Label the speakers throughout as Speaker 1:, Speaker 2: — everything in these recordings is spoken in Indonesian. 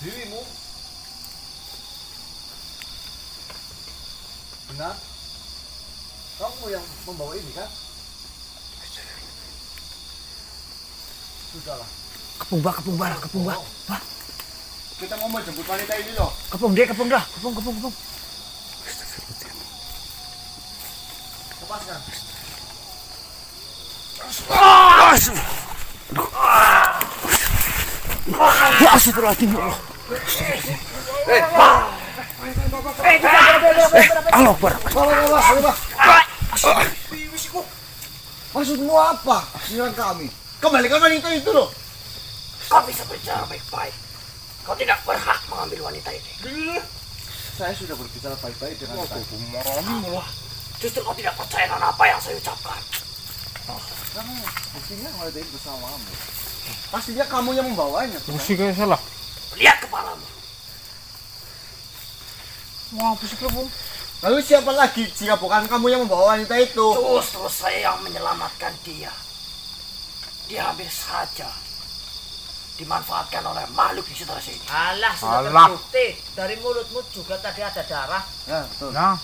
Speaker 1: dirimu. Benar? Kamu yang membawa ini kan? Sudahlah.
Speaker 2: Kepung Mbak. Wah,
Speaker 1: Kita mau menjemput wanita ini loh.
Speaker 2: kepung dah. Kepung.
Speaker 1: Lepaskan.
Speaker 2: Astagfirullahaladzim. Allah Akbar.
Speaker 1: Maksudmu apa? Menyerang kami. Kembalikan wanita itu loh.
Speaker 3: Kau bisa berbicara baik-baik. Kau tidak berhak mengambil wanita ini.
Speaker 1: Saya sudah berbicara baik-baik dengan
Speaker 3: Wah, justru kau tidak percaya dengan apa yang saya ucapkan.
Speaker 1: kamu. Buktinya wanita itu bersamamu. Pastinya kamu yang membawanya.
Speaker 2: Pusing kayak salah.
Speaker 3: Lihat kepalamu.
Speaker 2: Wah, pusing kepung.
Speaker 1: Lalu siapa lagi jika bukan kamu yang membawa wanita itu?
Speaker 3: Justru saya yang menyelamatkan dia. Dia hampir saja dimanfaatkan oleh makhluk di sekitar sini.
Speaker 4: Alah, sudah
Speaker 2: Alah.
Speaker 4: terbukti. Dari mulutmu juga tadi ada darah.
Speaker 1: Ya betul.
Speaker 2: Nah,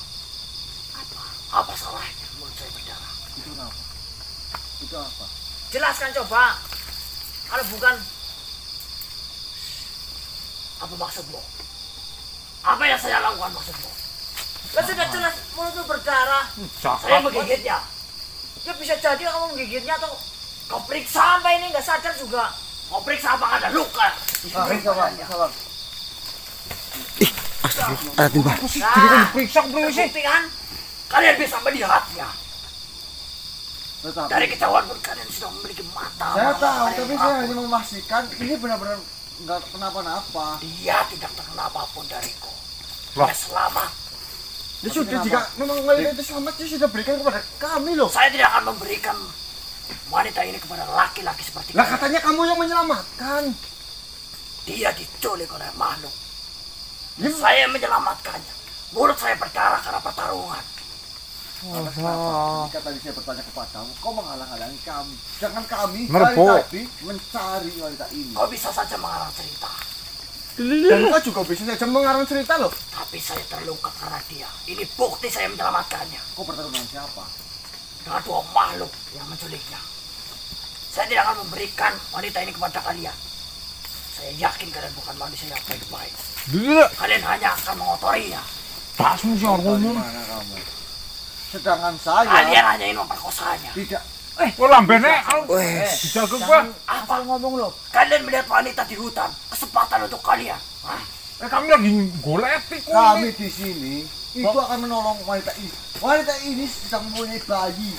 Speaker 3: Apa salahnya mulut saya berdarah?
Speaker 1: Itu apa? Itu apa?
Speaker 4: Jelaskan coba. Kalau bukan,
Speaker 3: Apa maksudmu? Apa yang saya lakukan maksudmu?
Speaker 4: kan sudah jelas mulutmu berdarah.
Speaker 3: Saya
Speaker 2: cakap.
Speaker 3: menggigitnya.
Speaker 4: Ya bisa jadi kamu menggigitnya atau
Speaker 3: Kau periksa.
Speaker 4: sampai ini nggak sadar juga.
Speaker 3: Kau periksa apakah ada luka di
Speaker 1: Sabar.
Speaker 2: Astagfirullahaladzim, Mbak.
Speaker 4: Diperiksa terbukti kan?
Speaker 3: Kalian bisa melihatnya.
Speaker 1: Tetapi
Speaker 3: Dari kejauhan pun kalian sudah memiliki mata.
Speaker 1: saya
Speaker 3: mata
Speaker 1: tahu,
Speaker 3: kalian
Speaker 1: tapi
Speaker 3: yang
Speaker 1: saya
Speaker 3: rapuh.
Speaker 1: hanya memastikan ini benar-benar nggak kenapa-napa.
Speaker 3: Dia tidak terkena apapun dariku.
Speaker 2: Wah.
Speaker 3: Dia selamat.
Speaker 1: Ya sudah, jika memang wanita itu selamat, dia sudah berikan kepada kami loh.
Speaker 3: Saya tidak akan memberikan wanita ini kepada laki-laki seperti
Speaker 1: Lah
Speaker 3: kalian.
Speaker 1: katanya kamu yang menyelamatkan.
Speaker 3: Dia diculik oleh makhluk.
Speaker 1: Ya,
Speaker 3: Saya yang menyelamatkannya. Mulut saya berdarah karena pertarungan.
Speaker 1: kenapa? Jika tadi saya bertanya kepadamu, kau menghalang-halangi kami. Jangan kami
Speaker 2: Merepot.
Speaker 1: dari tadi mencari wanita ini.
Speaker 3: Kau bisa saja mengarang cerita.
Speaker 1: Dan kau juga bisa saja mengarang cerita loh.
Speaker 3: Tapi saya terluka karena dia. Ini bukti saya menyelamatkannya.
Speaker 1: Kau bertarung dengan siapa?
Speaker 3: Dengan dua makhluk yang menculiknya. Saya tidak akan memberikan wanita ini kepada kalian. Saya yakin kalian bukan manusia yang baik-baik.
Speaker 2: Gila.
Speaker 3: Kalian hanya akan mengotorinya.
Speaker 2: Tasmu sih orang
Speaker 1: Dari
Speaker 2: ngomong.
Speaker 1: mana kamu? Sedangkan saya
Speaker 3: Kalian hanya ingin memperkosanya.
Speaker 1: tidak.
Speaker 2: Kok lambene dijaga gua.
Speaker 4: Asal ngomong loh.
Speaker 3: Kalian melihat wanita di hutan, kesempatan untuk kalian. Hah?
Speaker 2: Kami lagi goleti kok.
Speaker 1: Kami di sini itu akan menolong wanita ini. Wanita ini sedang mempunyai bayi.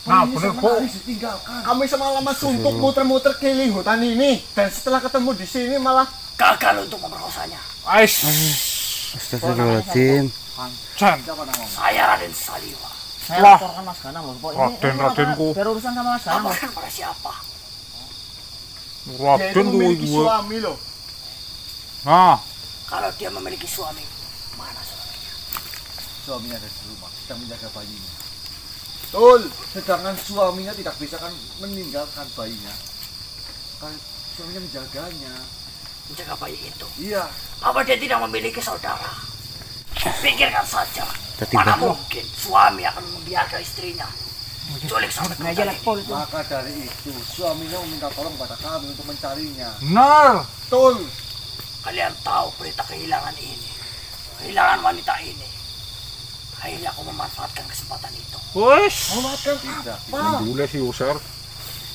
Speaker 2: Nah,
Speaker 1: Bayinya
Speaker 2: bener,
Speaker 1: sama
Speaker 2: kok.
Speaker 1: Aris ditinggalkan. Kami semalaman suntuk muter-muter keliling hutan ini, dan setelah ketemu di sini malah
Speaker 3: Gagal untuk memperkosanya.
Speaker 2: Ais.
Speaker 5: Astagfirullahaladzim.
Speaker 2: Jan.
Speaker 1: siapa namamu?
Speaker 3: Saya Raden Saliwa.
Speaker 4: Saya
Speaker 2: Wah.
Speaker 4: laporkan Mas Ganang loh. Pok.
Speaker 2: Radenku.
Speaker 4: Biar urusan sama Mas Ganang loh.
Speaker 3: Laporkan pada siapa?
Speaker 1: Dia itu
Speaker 2: Raden tuh
Speaker 1: memiliki
Speaker 2: gua.
Speaker 1: suami loh.
Speaker 2: Nah,
Speaker 3: Kalau dia memiliki suami, mana suaminya?
Speaker 1: Suaminya ada di rumah, sedang menjaga bayinya. Betul, sedangkan suaminya tidak bisa kan meninggalkan bayinya. Kan suaminya menjaganya.
Speaker 3: Menjaga bayi itu.
Speaker 1: Iya,
Speaker 3: Apa dia tidak memiliki saudara? Pikirkan saja.
Speaker 5: Tadi
Speaker 3: Mana
Speaker 5: Bang.
Speaker 3: mungkin suami akan membiarkan istrinya culik sampai ke
Speaker 4: Meja
Speaker 3: hutan ini?
Speaker 4: lekpol itu.
Speaker 1: maka dari itu suaminya meminta tolong kepada kami untuk mencarinya.
Speaker 2: benar.
Speaker 1: Betul.
Speaker 3: Kalian tahu berita kehilangan ini, kehilangan wanita ini. Akhirnya aku memanfaatkan kesempatan itu.
Speaker 2: Wes.
Speaker 1: Memanfaatkan tidak.
Speaker 2: Boleh sih user.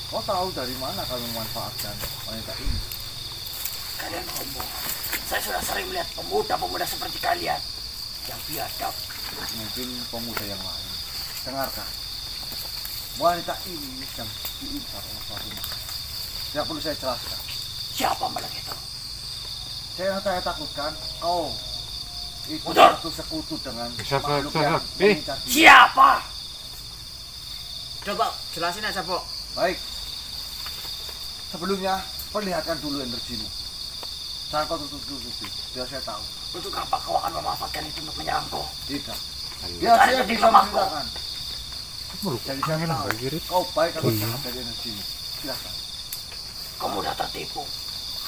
Speaker 1: Kau tahu dari mana kami memanfaatkan wanita ini?
Speaker 3: Kalian ngomong, saya sudah sering melihat pemuda-pemuda seperti kalian yang biadab.
Speaker 1: Mungkin pemuda yang lain. Dengarkan. Wanita ini sedang diincar oleh suatu makhluk. Tidak perlu saya jelaskan.
Speaker 3: Siapa malah itu?
Speaker 1: Saya takutkan kau itu
Speaker 3: Betul.
Speaker 1: satu sekutu dengan
Speaker 2: Bisa,
Speaker 1: makhluk
Speaker 2: bisa,
Speaker 1: yang
Speaker 2: bisa.
Speaker 1: mengincar dia.
Speaker 3: Siapa?
Speaker 4: Coba jelasin aja, Pok.
Speaker 1: Baik. Sebelumnya perlihatkan dulu energimu. Jangan kau tutup-tutupi, biar saya tahu.
Speaker 3: Untuk apa kau akan memanfaatkan itu untuk menyerangku?
Speaker 1: Tidak. Biar
Speaker 3: Tadi
Speaker 1: saya
Speaker 3: tadi
Speaker 1: bisa
Speaker 3: lemahku.
Speaker 1: menceritakan. Jadi saya tahu kau baik atau jahat dari energimu. Silahkan.
Speaker 3: Kau mudah tertipu.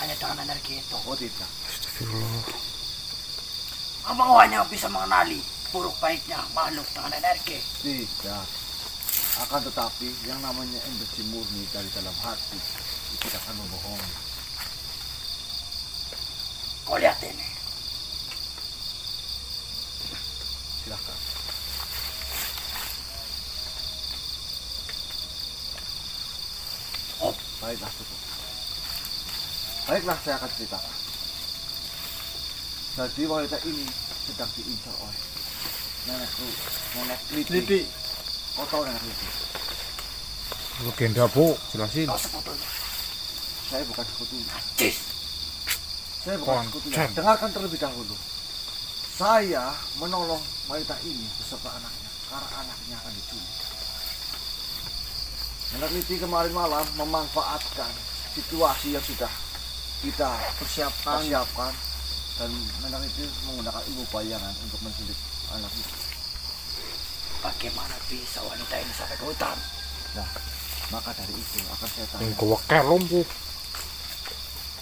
Speaker 3: hanya dengan energi itu.
Speaker 1: Oh tidak.
Speaker 3: Apa kau hanya bisa mengenali buruk baiknya makhluk dengan energi?
Speaker 1: Tidak. Akan tetapi yang namanya energi murni dari dalam hati itu tidak akan membohongi.
Speaker 3: Kau lihat ini.
Speaker 1: Silahkan.
Speaker 3: Oh,
Speaker 1: Baiklah cukup. Baiklah saya akan ceritakan. Jadi wanita ini sedang diincar oleh nenek Liti. Kau tahu nenek Liti?
Speaker 2: Legenda, Bu. Jelasin.
Speaker 3: kau sekutunya.
Speaker 1: Saya bukan sekutunya.
Speaker 3: Cis.
Speaker 1: Saya bukan sekutunya. Dengarkan terlebih dahulu. Saya menolong wanita ini beserta anaknya karena anaknya akan diculik. Nenek Liti kemarin malam memanfaatkan situasi yang sudah kita persiapkan dan nenek Liti menggunakan ilmu bayangan untuk menculik anak itu.
Speaker 3: Bagaimana bisa wanita ini sampai ke hutan?
Speaker 1: Nah, maka dari itu akan saya tanya
Speaker 2: Yang kewekel, Bu.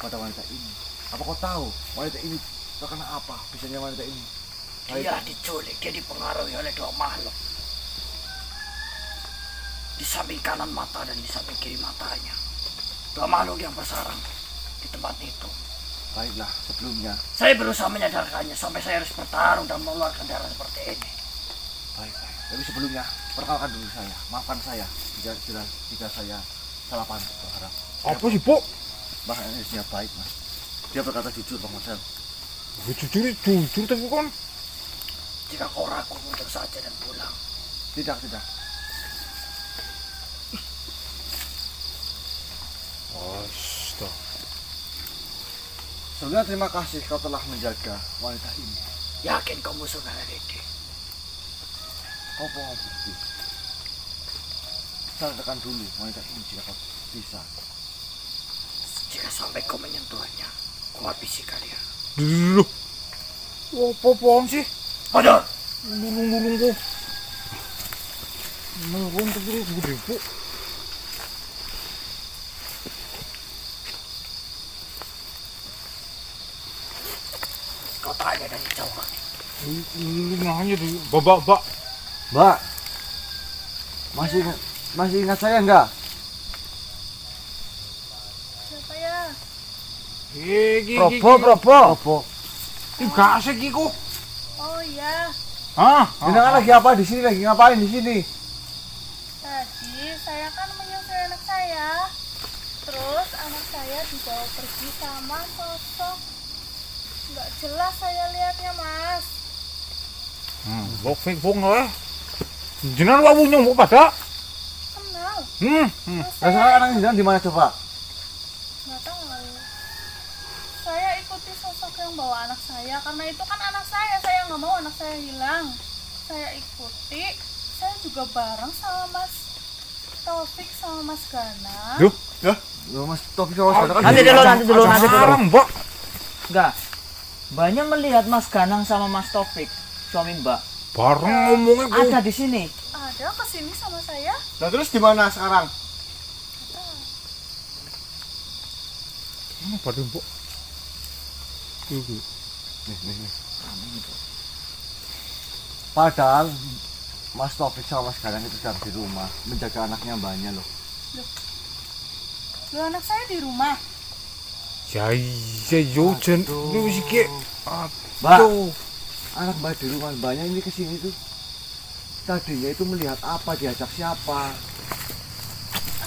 Speaker 1: pada wanita ini. Apa kau tahu wanita ini terkena apa? Bisanya wanita ini.
Speaker 3: Dia diculik, dia dipengaruhi oleh dua makhluk. Di samping kanan mata dan di samping kiri matanya. Dua makhluk yang bersarang di tempat itu.
Speaker 1: Baiklah, sebelumnya.
Speaker 3: Saya berusaha menyadarkannya sampai saya harus bertarung dan mengeluarkan darah seperti ini.
Speaker 1: Baik. Tapi sebelumnya, perkenalkan dulu saya. Maafkan saya jika saya salah paham. Berharap.
Speaker 2: Apa sih, Bu?
Speaker 1: Mbah ini baik, Mas. Dia berkata jujur, Bang Marcel.
Speaker 2: Jujur tapi kan.
Speaker 3: Jika kau ragu, mundur saja dan pulang.
Speaker 1: Tidak.
Speaker 2: Astaga.
Speaker 1: Sebelumnya terima kasih kau telah menjaga wanita ini.
Speaker 3: Yakin kau musuh nenek Liti?
Speaker 1: Kau bohong bukti. Sadarkan dulu wanita ini jika kau bisa.
Speaker 3: Jika sampai kau menyentuhnya, kau habisi kalian.
Speaker 2: Dulu. Apa-apaan sih?
Speaker 3: Padahal
Speaker 2: Nulung kok. Nulung terus gede, Bu.
Speaker 3: kau tanya dari jauh kali.
Speaker 2: Lu nanya tuh, Mbak.
Speaker 1: Mbak, masih ingat saya enggak?
Speaker 5: Siapa ya?
Speaker 1: Propo.
Speaker 2: Enggak asik iku.
Speaker 5: Oh iya,
Speaker 2: Hah?
Speaker 1: Jenengan lagi apa di sini? Lagi ngapain di sini?
Speaker 5: tadi saya kan menyusui anak saya. Terus anak saya dibawa pergi sama sosok. Nggak jelas saya lihatnya, Mas.
Speaker 2: Bong lah. Jenengan wae nyong pada.
Speaker 5: Kenal.
Speaker 2: Hmm.
Speaker 5: Terus
Speaker 1: Nah, sekarang anak jenengan di mana coba?
Speaker 5: nggak tahu. Saya ikuti sosok yang bawa anak saya karena itu kan anak saya nggak mau anak saya hilang. Saya ikuti. Saya juga bareng sama Mas Taufik sama Mas Gana.
Speaker 2: Duh.
Speaker 1: Loh, Mas Taufik sama Mas Gana kan
Speaker 4: Nanti
Speaker 1: di-
Speaker 4: dulu, nanti dulu.
Speaker 2: Sekarang, Mbak.
Speaker 4: Enggak. Mbaknya melihat Mas Ganang sama Mas Taufik, suami Mbak.
Speaker 2: Bareng ngomongnya Bu.
Speaker 4: Ada di sini.
Speaker 5: Ada kesini sama saya.
Speaker 1: Nah, terus di mana sekarang?
Speaker 2: Apa tuh, Bu? Iku.
Speaker 1: Nih. Padahal Mas Taufik sama Mas Ganang itu sedang di rumah menjaga anaknya mbaknya loh.
Speaker 5: Loh, anak saya di rumah.
Speaker 2: Ya iya yo jen lu sih ki.
Speaker 1: Mbak, anak mbak di rumah mbaknya ini kesini tuh. Tadinya itu melihat apa, diajak siapa?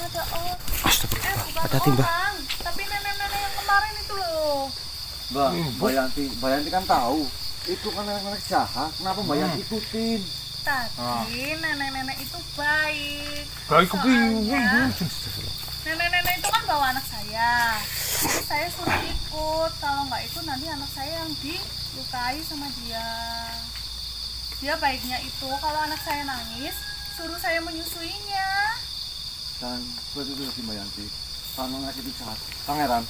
Speaker 5: Ada orang.
Speaker 2: Astagfirullah.
Speaker 5: Bukan
Speaker 2: Hati-hati, Mbak.
Speaker 5: orang, tapi nenek-nenek yang kemarin itu loh.
Speaker 1: Mbak, Mbak Yanti kan tahu. Itu kan anak jahat. Kenapa Mbak Yanti ikutin?
Speaker 5: Tadi nenek-nenek itu baik.
Speaker 2: Baik
Speaker 5: Soalnya
Speaker 2: kepiye?
Speaker 5: nenek-nenek itu kan bawa anak saya. Terus saya suruh ikut. Kalau nggak ikut nanti anak saya yang dilukai sama dia. Dia baiknya itu kalau anak saya nangis, suruh saya menyusuinya.
Speaker 1: Dan seperti itu sih Mbak Yanti. Pangeran itu jahat. Pangeran,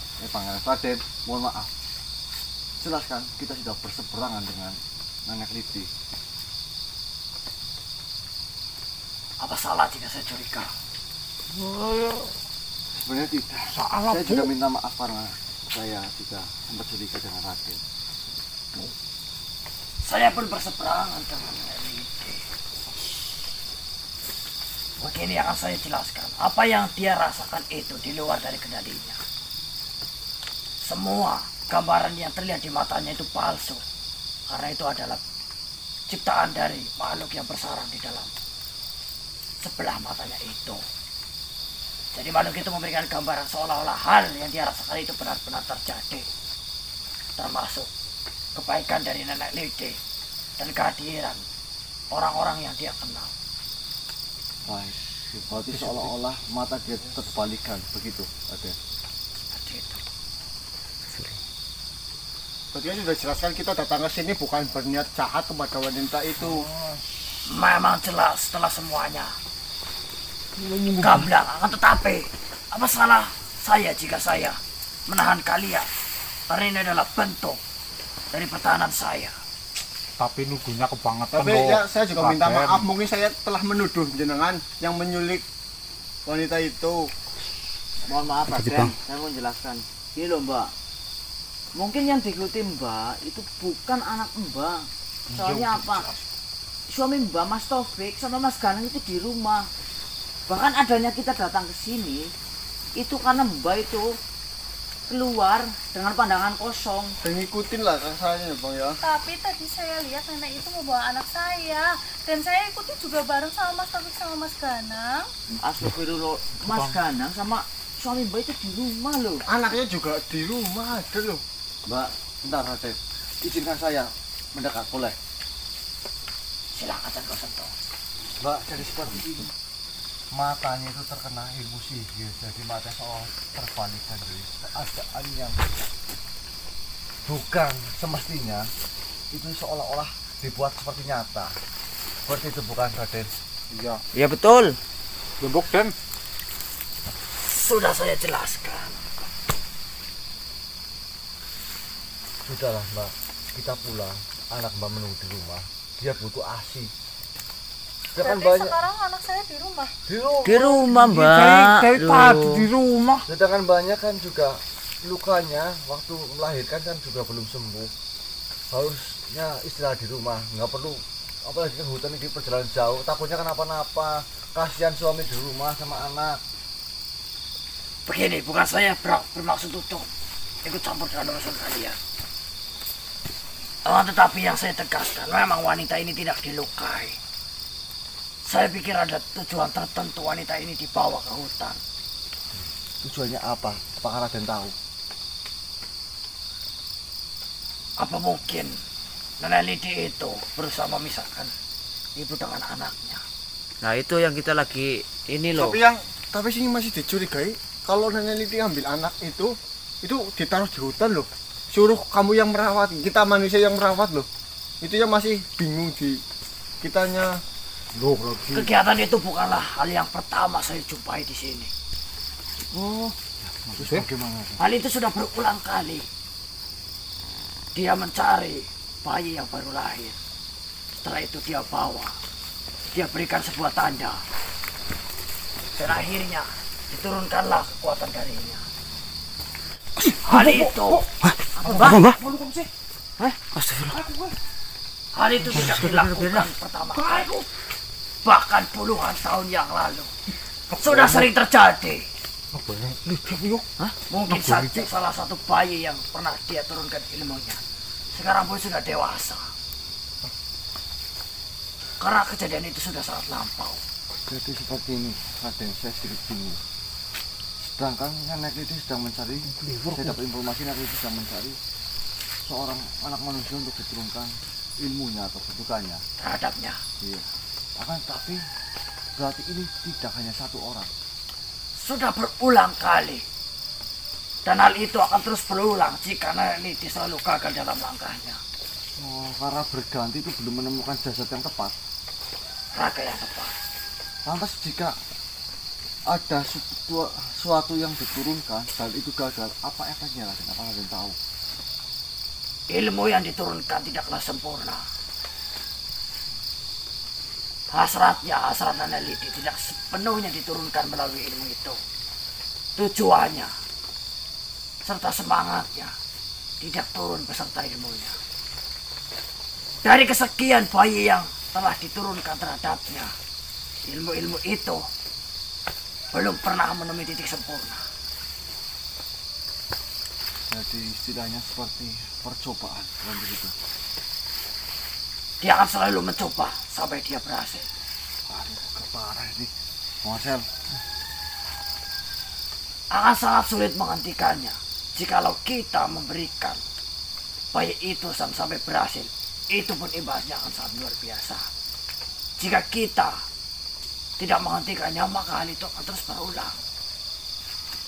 Speaker 1: Raden, mohon maaf. Jelaskan kita sudah berseberangan dengan nenek Liti.
Speaker 3: Apa salah jika saya curiga?
Speaker 1: Sebenarnya tidak.
Speaker 2: Salah,
Speaker 1: Saya
Speaker 2: Bu.
Speaker 1: juga minta maaf karena saya juga sempat curiga dengan Raden.
Speaker 3: Saya pun berseberangan dengan Lidi. Begini yang akan saya jelaskan. Apa yang dia rasakan itu di luar dari kendalinya. Semua gambaran yang terlihat di matanya itu palsu. Karena itu adalah ciptaan dari makhluk yang bersarang di dalam sebelah matanya itu. Jadi makhluk itu memberikan gambaran seolah-olah hal yang dia rasakan itu benar-benar terjadi. Termasuk kebaikan dari nenek Lidi dan kehadiran orang-orang yang dia kenal.
Speaker 1: Baik, berarti seolah-olah mata dia terbalikan begitu, Raden.
Speaker 3: Seperti itu.
Speaker 6: Berarti sudah jelaskan kita datang ke sini bukan berniat jahat kepada wanita itu.
Speaker 3: Memang jelas setelah semuanya gamblang, akan tetapi apa salah saya jika saya menahan kalian? Karena ini adalah bentuk dari pertahanan saya.
Speaker 2: Tapi nuduhnya kebangetan
Speaker 6: Tapi
Speaker 2: loh,
Speaker 6: ya saya juga minta
Speaker 2: Raden.
Speaker 6: maaf, mungkin saya telah menuduh jenengan yang menyulik wanita itu.
Speaker 4: Mohon maaf Raden, saya mau jelaskan. Ini loh Mbak, mungkin yang diikuti Mbak itu bukan anak Mbak. Soalnya apa? Suami Mbak Mas Taufik sama Mas Ganang itu di rumah. Bahkan adanya kita datang ke sini itu karena Mbak itu keluar dengan pandangan kosong.
Speaker 6: Dan ngikutin lah rasanya Bang ya.
Speaker 5: Tapi tadi saya lihat nenek itu membawa anak saya. Dan saya ikuti juga bareng sama Mas Taufik sama Mas Ganang.
Speaker 4: Astagfirullah, Mas Ganang sama suami Mbak itu di rumah loh.
Speaker 6: Anaknya juga di rumah ada loh.
Speaker 1: Mbak, bentar Raden. Izinkan saya mendekat, boleh?
Speaker 3: Silakan kau sentuh.
Speaker 1: Mbak, jadi seperti ini. Matanya itu terkena ilmu sihir, jadi mata seolah terbalikan dari keadaan yang bukan semestinya itu seolah-olah dibuat seperti nyata. Seperti itu bukan, Raden?
Speaker 6: Iya.
Speaker 4: Ya betul.
Speaker 2: Bebok Den.
Speaker 3: Sudah saya jelaskan.
Speaker 1: Sudahlah Mbak, kita pulang. Anak Mbak menunggu di rumah. Dia butuh ASI. Dia kan
Speaker 5: Berarti
Speaker 1: banyak
Speaker 5: sekarang anak saya di rumah.
Speaker 1: di rumah.
Speaker 4: Di rumah Mbak.
Speaker 2: Dari
Speaker 4: Loh.
Speaker 2: tadi di rumah.
Speaker 1: Sedangkan banyak kan juga lukanya waktu melahirkan kan juga belum sembuh. Harusnya istirahat di rumah, nggak perlu. Apalagi kan hutan ini perjalanan jauh, takutnya kenapa-napa. Kasihan suami di rumah sama anak.
Speaker 3: Begini, bukan saya bermaksud untuk ikut campur dengan urusan kalian. Tetapi yang saya tegaskan, memang wanita ini tidak dilukai. Saya pikir ada tujuan tertentu wanita ini dibawa ke hutan.
Speaker 1: Tujuannya apa? Apakah Raden tahu?
Speaker 3: Apa mungkin nenek Lidi itu berusaha memisahkan ibu dengan anaknya?
Speaker 4: Nah itu yang kita lagi ini loh.
Speaker 6: Tapi sini masih dicurigai kalau nenek Liti ambil anak itu ditaruh di hutan loh. Suruh kamu yang merawat, kita manusia yang merawat loh. Itu yang masih bingung di kitanya.
Speaker 1: Loh, lagi.
Speaker 3: Kegiatan itu bukanlah hal yang pertama saya jumpai di sini.
Speaker 6: Oh,
Speaker 1: Terus bagaimana?
Speaker 3: Hal itu sudah berulang kali. Dia mencari bayi yang baru lahir. Setelah itu dia bawa. Dia berikan sebuah tanda. Dan akhirnya diturunkanlah kekuatan darinya. Hal itu.
Speaker 4: Mbak?
Speaker 3: Hal itu tidak dilakukan pertama kali. Bahkan puluhan tahun yang lalu. Sudah sering terjadi. Mungkin saja salah satu bayi yang pernah dia turunkan ilmunya sekarang pun sudah dewasa. Karena kejadian itu sudah sangat lampau.
Speaker 1: Jadi seperti ini, Raden, saya sedikit bingung. Sedangkan nenek itu sedang mencari, saya dapat informasi nenek itu sedang mencari seorang anak manusia untuk diturunkan ilmunya atau kedudukannya.
Speaker 3: Terhadapnya.
Speaker 1: Iya. Akan tapi berarti ini tidak hanya satu orang.
Speaker 3: Sudah berulang kali. Dan hal itu akan terus berulang jika nenek Lidi selalu gagal dalam langkahnya.
Speaker 1: Oh, karena berganti itu belum menemukan jasad yang tepat.
Speaker 3: Raga yang tepat.
Speaker 1: Lantas jika ada suatu yang diturunkan dan itu gagal, apa efeknya Raden? Apa Raden tahu?
Speaker 3: Ilmu yang diturunkan tidaklah sempurna. Hasrat nenek Lidi tidak sepenuhnya diturunkan melalui ilmu itu. Tujuannya serta semangatnya tidak turun beserta ilmunya. Dari kesekian bayi yang telah diturunkan terhadapnya, ilmu-ilmu itu belum pernah menemui titik sempurna.
Speaker 1: Jadi istilahnya seperti percobaan kan begitu.
Speaker 3: Dia akan selalu mencoba sampai dia berhasil.
Speaker 1: Aduh, keparah ini. Marcel,
Speaker 3: Akan sangat sulit menghentikannya jikalau kita memberikan bayi itu sampai berhasil. Itu pun imbasnya akan sangat luar biasa. Jika kita tidak menghentikannya, maka hal itu akan terus berulang.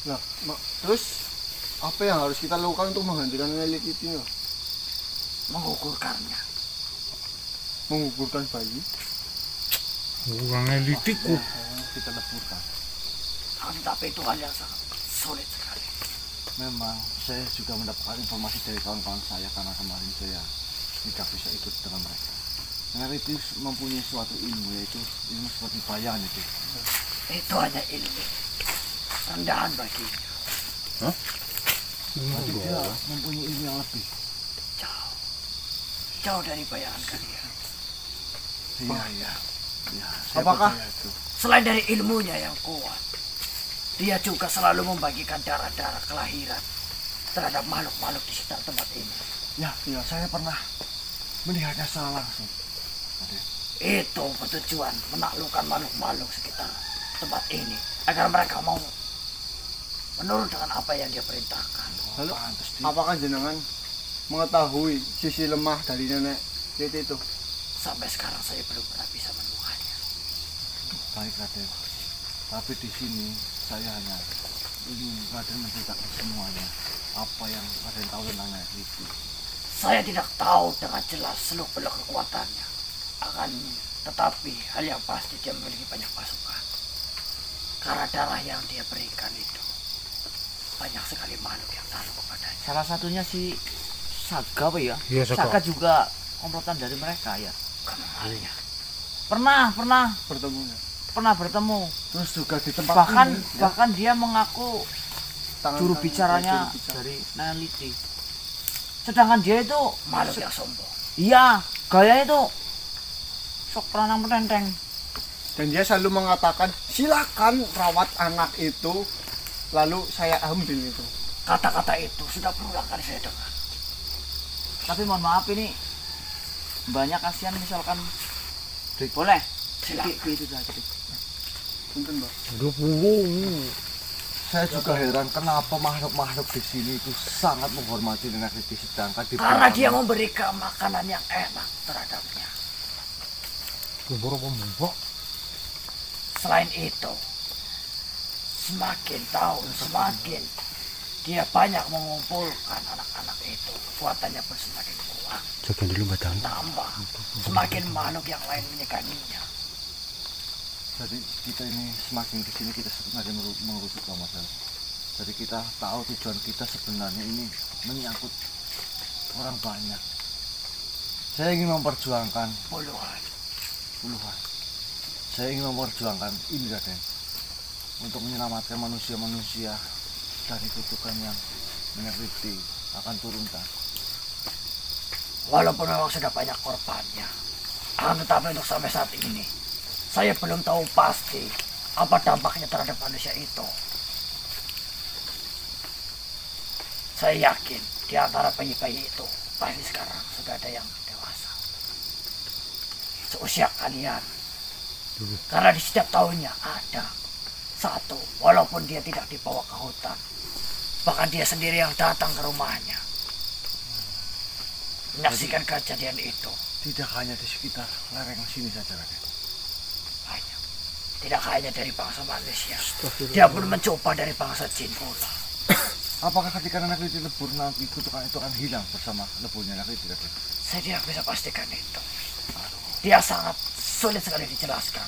Speaker 6: Nah, terus apa yang harus kita lakukan untuk menghentikan Nelit itu?
Speaker 3: Mengukurkannya.
Speaker 6: Mengukurkan bayi.
Speaker 2: Kurang elitiku.
Speaker 1: kita leburkan.
Speaker 3: Tapi itu hal yang sangat sulit sekali.
Speaker 1: Memang saya juga mendapatkan informasi dari kawan-kawan saya karena kemarin saya tidak bisa ikut dengan mereka. Mereka itu mempunyai suatu ilmu, yaitu ilmu seperti bayangan itu.
Speaker 3: Itu hanya ilmu rendahan baginya.
Speaker 1: Tapi dia mempunyai ilmu yang lebih.
Speaker 3: Jauh dari bayangan kalian.
Speaker 1: Iya. Saya
Speaker 6: Apakah-
Speaker 1: percaya itu.
Speaker 3: Selain dari ilmunya yang kuat, dia juga selalu membagikan darah-darah kelahiran terhadap makhluk-makhluk di sekitar tempat ini.
Speaker 1: Ya, saya pernah melihatnya secara langsung.
Speaker 3: Itu bertujuan menaklukkan makhluk-makhluk sekitar tempat ini agar mereka mau menurut dengan apa yang dia perintahkan.
Speaker 6: Lalu
Speaker 1: Pantes dia.
Speaker 6: apakah jenengan mengetahui sisi lemah dari nenek Liti itu?
Speaker 3: Sampai sekarang saya belum pernah bisa menemukannya.
Speaker 1: Baik Raden, tapi di sini saya hanya ingin Raden menceritakan semuanya apa yang Raden tahu tentang itu.
Speaker 3: Saya tidak tahu dengan jelas seluk-beluk kekuatannya. Tetapi hal yang pasti dia memiliki banyak pasukan. Karena darah yang dia berikan itu banyak sekali makhluk yang taruh kepadanya.
Speaker 4: Salah satunya si Saga apa ya?
Speaker 2: Iya, Saga.
Speaker 4: Saga juga komplotan dari mereka ya.
Speaker 3: Kemenangannya.
Speaker 4: Pernah bertemu.
Speaker 1: Terus juga di tempat
Speaker 4: Bahkan
Speaker 1: ini,
Speaker 4: bahkan dia mengaku
Speaker 6: Tangan-
Speaker 4: juru
Speaker 6: tangan-
Speaker 4: bicaranya
Speaker 6: juru bicara.
Speaker 4: dari Neliti. Sedangkan dia itu
Speaker 3: Makhluk yang sombong.
Speaker 4: iya, gayanya itu sok peranang petenteng.
Speaker 6: Dan dia selalu mengatakan, silakan rawat anak itu, lalu saya ambil itu.
Speaker 3: Kata-kata itu sudah berulang kali saya dengar.
Speaker 4: Tapi mohon maaf ini banyak kasihan misalkan boleh
Speaker 3: Silakan.
Speaker 4: itu saja.
Speaker 6: Mungkin Mbak.
Speaker 2: 20.
Speaker 1: saya juga heran kenapa makhluk-makhluk di sini itu sangat menghormati dengan Liti, sedangkan di
Speaker 3: Karena
Speaker 1: belakang-
Speaker 3: dia memberikan makanan yang enak terhadapnya.
Speaker 2: Berapa mbak?
Speaker 3: Selain itu, semakin tahun semakin dia banyak mengumpulkan anak-anak itu, kekuatannya pun semakin kuat.
Speaker 2: Jagain dulu mbak Dang.
Speaker 3: Tambah, semakin makhluk yang lain menyeganinya.
Speaker 1: Jadi kita ini semakin kesini kita semakin mengerucut masalah. Jadi kita tahu tujuan kita sebenarnya ini menyangkut orang banyak. Saya ingin memperjuangkan
Speaker 3: Puluhan.
Speaker 1: Saya ingin memperjuangkan ini Raden, untuk menyelamatkan manusia-manusia dari kutukan yang menyakiti akan turunkan.
Speaker 3: Walaupun memang sudah banyak korbannya, tetapi untuk sampai saat ini, saya belum tahu pasti apa dampaknya terhadap manusia itu. Saya yakin di antara bayi-bayi itu pasti sekarang sudah ada yang dewasa. Seusia kalian. Karena di setiap tahunnya ada satu, walaupun dia tidak dibawa ke hutan. Bahkan dia sendiri yang datang ke rumahnya. Menyaksikan kejadian itu.
Speaker 1: Tidak hanya di sekitar lereng sini saja Raden.
Speaker 3: Banyak. Tidak hanya dari bangsa manusia. Dia pun mencoba dari bangsa jin pula.
Speaker 1: Apakah ketika anak Liti lebur nanti kutukan itu akan hilang bersama leburnya anak Liti Raden?
Speaker 3: Saya tidak bisa pastikan itu. Dia sangat sulit sekali dijelaskan.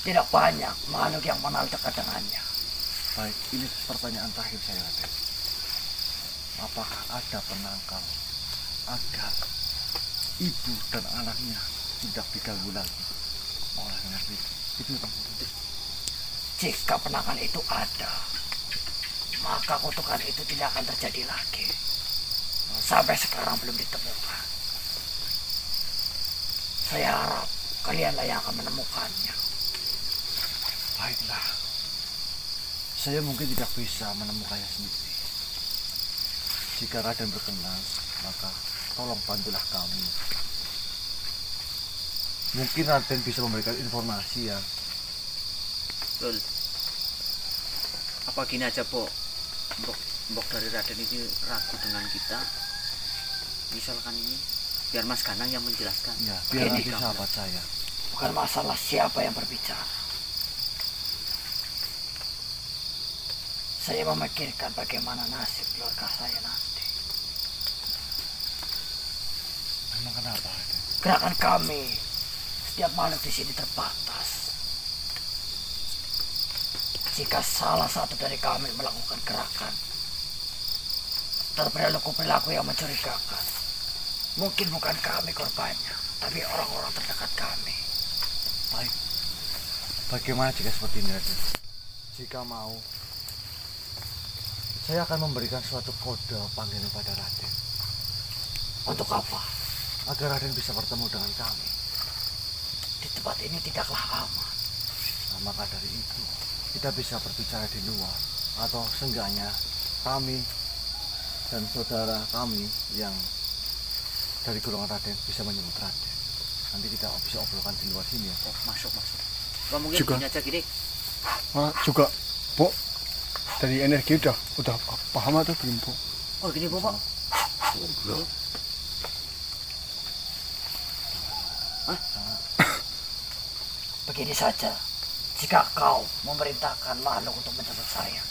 Speaker 3: Tidak banyak makhluk yang mengenal dekat dengannya.
Speaker 1: Baik, ini pertanyaan terakhir saya Raden. Apakah ada penangkal agar ibu dan anaknya tidak diganggu lagi oleh anak Liti? Itu Bang.
Speaker 3: Jika penangkal itu ada, maka kutukan itu tidak akan terjadi lagi. Sampai sekarang belum ditemukan. Saya harap kalianlah yang akan menemukannya.
Speaker 1: Baiklah. Saya mungkin tidak bisa menemukannya sendiri. Jika Raden berkenan, maka tolong bantulah kami. Mungkin Raden bisa memberikan informasi ya.
Speaker 4: Lul. Apa gini aja, Pok? Mbok dari Raden ini ragu dengan kita. Misalkan ini biar Mas Ganang yang menjelaskan.
Speaker 1: Ya, biar
Speaker 3: Ini
Speaker 1: nanti
Speaker 3: kamu.
Speaker 1: sahabat saya.
Speaker 3: Bukan masalah siapa yang berbicara. Saya memikirkan bagaimana nasib keluarga saya nanti.
Speaker 1: Memang kenapa, Raden?
Speaker 3: Gerakan kami setiap malam di sini terbatas. Jika salah satu dari kami melakukan gerakan perilaku yang mencurigakan, mungkin bukan kami korbannya, tapi orang-orang terdekat kami.
Speaker 1: Baik. Bagaimana jika seperti ini, Raden? Jika mau, saya akan memberikan suatu kode panggilan pada Raden.
Speaker 3: Untuk apa?
Speaker 1: Agar Raden bisa bertemu dengan kami.
Speaker 3: Di tempat ini tidaklah aman.
Speaker 1: Nah, maka dari itu, kita bisa berbicara di luar. Atau seenggaknya, kami dan saudara kami yang dari golongan Raden bisa menyebut Raden. Nanti kita bisa obrolkan di luar sini ya.
Speaker 4: Oh, masuk. Wah, mungkin
Speaker 6: Juga.
Speaker 4: gini aja gini.
Speaker 6: Juga, Pok, dari energi udah paham atau belum, Pok?
Speaker 4: Oh, gini, Pok.
Speaker 3: Begini saja, jika kau memerintahkan makhluk untuk menjemput saya,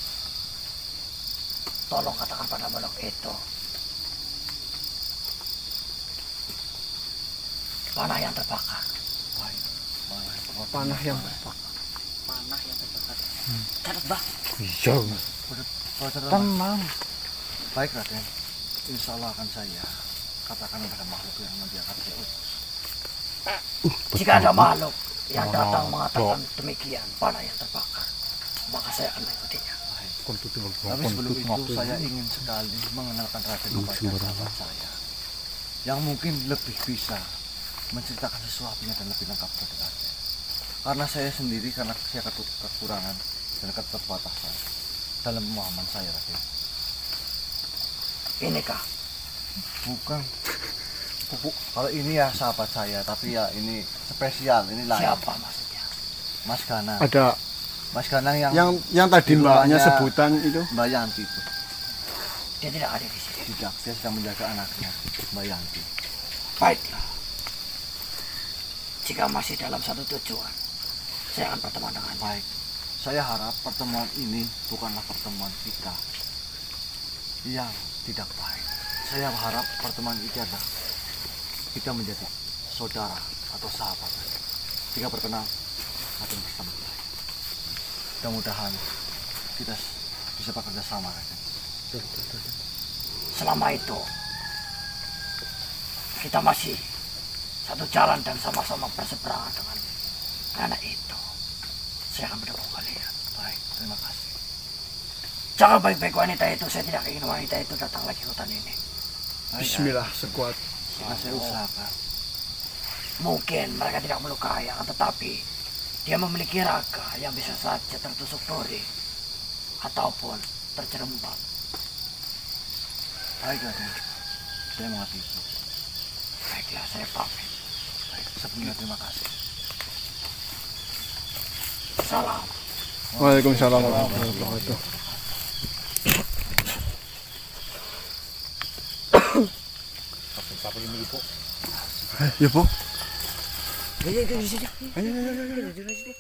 Speaker 3: tolong katakan pada makhluk itu, panah yang terbakar.
Speaker 1: Baik.
Speaker 6: Panah yang
Speaker 4: Panah yang terbakar. Catat, Bah.
Speaker 2: Iya.
Speaker 1: Tenang. Baik, Raden. Insya Allah akan saya katakan pada makhluk yang nanti akan saya utus.
Speaker 3: Jika ada makhluk yang datang mengatakan demikian, panah yang terbakar, maka saya akan mengikutinya.
Speaker 1: Tapi sebelum itu saya ingin sekali mengenalkan Raden kepada sahabat saya yang mungkin lebih bisa menceritakan sesuatunya dan lebih lengkap kepada Raden. Karena saya sendiri, karena saya kekurangan dan keterbatasan dalam pemahaman saya, Raden.
Speaker 3: Inikah?
Speaker 1: Bukan. Kalau ini ya sahabat saya, tapi ya ini spesial, ini lain.
Speaker 3: Siapa maksudnya?
Speaker 1: Mas Ganang.
Speaker 6: ada
Speaker 1: Mas Ganang
Speaker 6: yang tadi mbaknya
Speaker 1: Rumahnya-
Speaker 6: sebutan itu.
Speaker 1: Mbak Yanti itu.
Speaker 3: Dia tidak ada di sini.
Speaker 1: Tidak, dia sedang menjaga anaknya, Mbak Yanti.
Speaker 3: Baiklah. Jika masih dalam satu tujuan, saya akan berteman dengan
Speaker 1: Baik, saya harap pertemuan ini bukanlah pertemuan kita yang tidak baik. Saya harap pertemuan ini adalah kita menjadi saudara atau sahabat. Jika berkenan, akan bersama kita. Mudah-mudahan kita bisa bekerja sama, Raden.
Speaker 3: Selama itu kita masih satu jalan dan sama-sama berseberangan dengan anak itu. Saya akan mendukung kalian.
Speaker 1: Baik, terima kasih.
Speaker 3: Jangan baik-baik wanita itu. Saya tidak ingin wanita itu datang lagi ke hutan ini.
Speaker 1: Baik,
Speaker 6: Bismillah sekuat.
Speaker 1: sudah saya usahakan.
Speaker 3: Mungkin mereka tidak melukai, akan tetapi dia memiliki raga yang bisa saja tertusuk duri ataupun terjerembab.
Speaker 1: Baik, Raden. Saya mengerti itu.
Speaker 3: Baiklah, saya pamit.
Speaker 1: Baik, sebelumnya terima kasih.
Speaker 3: Salam.
Speaker 6: Waalaikumsalam warahmatullahi wabarakatuh. Ya, Pok.
Speaker 4: Ya, di sini.
Speaker 6: Ayo.
Speaker 4: Di sini.